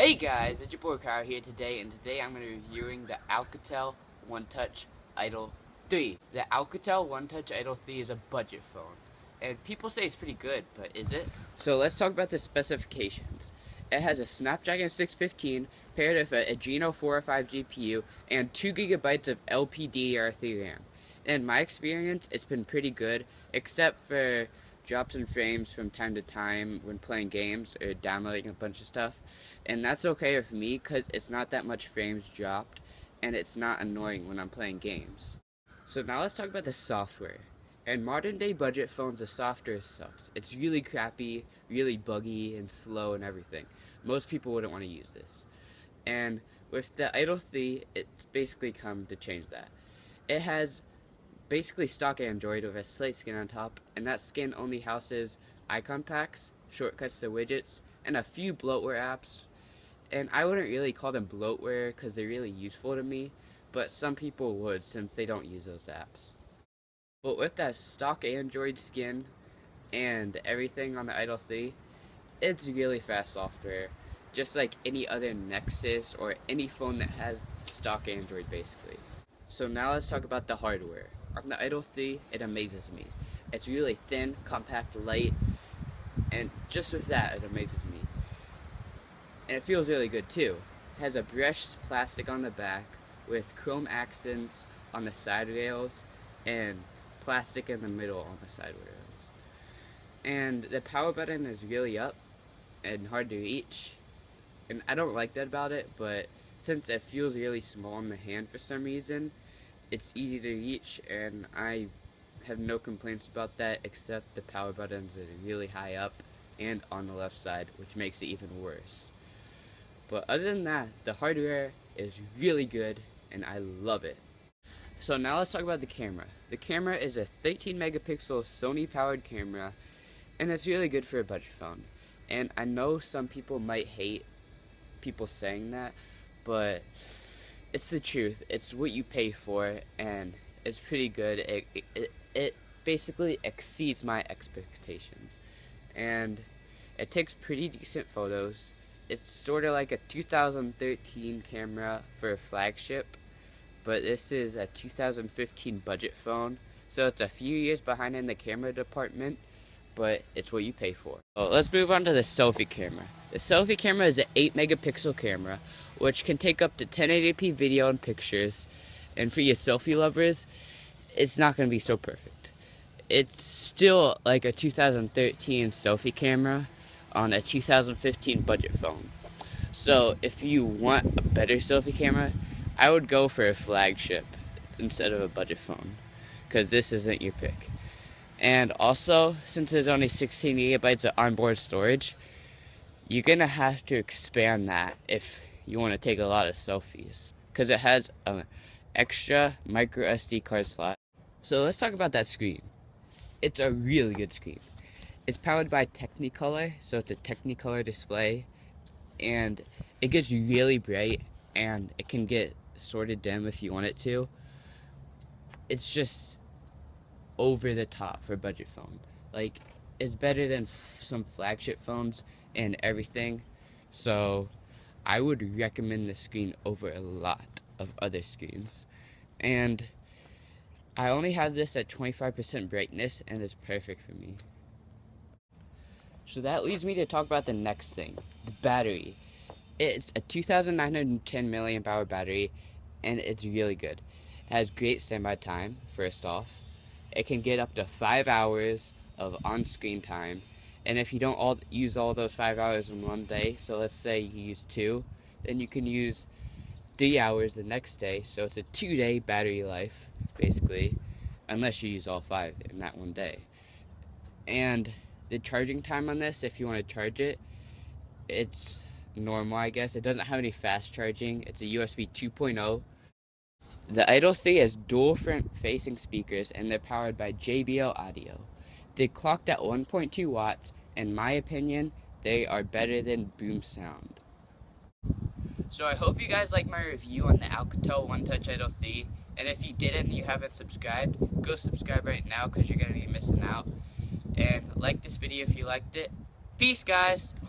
Hey guys, it's your boy Kyle here today, and today I'm going to be reviewing the Alcatel One Touch Idol 3. The Alcatel One Touch Idol 3 is a budget phone, and people say it's pretty good, but is it? So let's talk about the specifications. It has a Snapdragon 615 paired with an Adreno 405 GPU and 2 gigabytes of LPDDR3 RAM. In my experience, it's been pretty good, except for drops in frames from time to time when playing games or downloading a bunch of stuff, and that's okay with me because it's not that much frames dropped and it's not annoying when I'm playing games. So now let's talk about the software. In modern day budget phones, the software sucks. It's really crappy, really buggy and slow and everything. Most people wouldn't want to use this, and with the Idol 3 it's basically come to change that. It has basically stock Android with a slate skin on top, and that skin only houses icon packs, shortcuts to widgets, and a few bloatware apps. And I wouldn't really call them bloatware because they're really useful to me, but some people would since they don't use those apps. But with that stock Android skin and everything on the Idol 3, it's really fast software, just like any other Nexus or any phone that has stock Android basically. So now let's talk about the hardware. On the Idol 3, it amazes me. It's really thin, compact, light, and just with that, it amazes me. And it feels really good too. It has a brushed plastic on the back with chrome accents on the side rails and plastic in the middle on the side rails. And the power button is really up and hard to reach. And I don't like that about it, but since it feels really small in the hand for some reason, it's easy to reach, and I have no complaints about that except the power buttons are really high up and on the left side, which makes it even worse. But other than that, the hardware is really good and I love it. So now let's talk about the camera. The camera is a 13 megapixel Sony powered camera, and it's really good for a budget phone. And I know some people might hate people saying that, but it's the truth. It's what you pay for, and it's pretty good. It basically exceeds my expectations, and it takes pretty decent photos. It's sort of like a 2013 camera for a flagship, but this is a 2015 budget phone, so it's a few years behind in the camera department, but it's what you pay for. So let's move on to the selfie camera. The selfie camera is an 8 megapixel camera, which can take up to 1080p video and pictures, and for your selfie lovers, it's not going to be so perfect. It's still like a 2013 selfie camera on a 2015 budget phone. So if you want a better selfie camera, I would go for a flagship instead of a budget phone, because this isn't your pick. And also, since there's only 16 gigabytes of onboard storage, you're gonna have to expand that if you want to take a lot of selfies, because it has an extra micro SD card slot. So let's talk about that screen. It's a really good screen. It's powered by Technicolor, so it's a Technicolor display, and it gets really bright, and it can get sort of dim if you want it to. It's just over the top for a budget phone. Like, it's better than some flagship phones and everything, so I would recommend this screen over a lot of other screens. And I only have this at 25% brightness, and it's perfect for me. So that leads me to talk about the next thing, the battery. It's a 2,910 milliamp hour battery, and it's really good. It has great standby time, first off. It can get up to 5 hours of on-screen time, and if you don't use all those 5 hours in one day, so let's say you use 2, then you can use 3 hours the next day, so it's a 2-day battery life, basically, unless you use all 5 in that one day. And the charging time on this, if you want to charge it, it's normal, I guess. It doesn't have any fast charging. It's a USB 2.0. The Idol 3 has dual front-facing speakers, and they're powered by JBL audio. They clocked at 1.2 watts. In my opinion, they are better than Boom Sound. So I hope you guys like my review on the Alcatel One Touch Idol 3. And if you didn't and you haven't subscribed, go subscribe right now because you're going to be missing out. And like this video if you liked it. Peace, guys!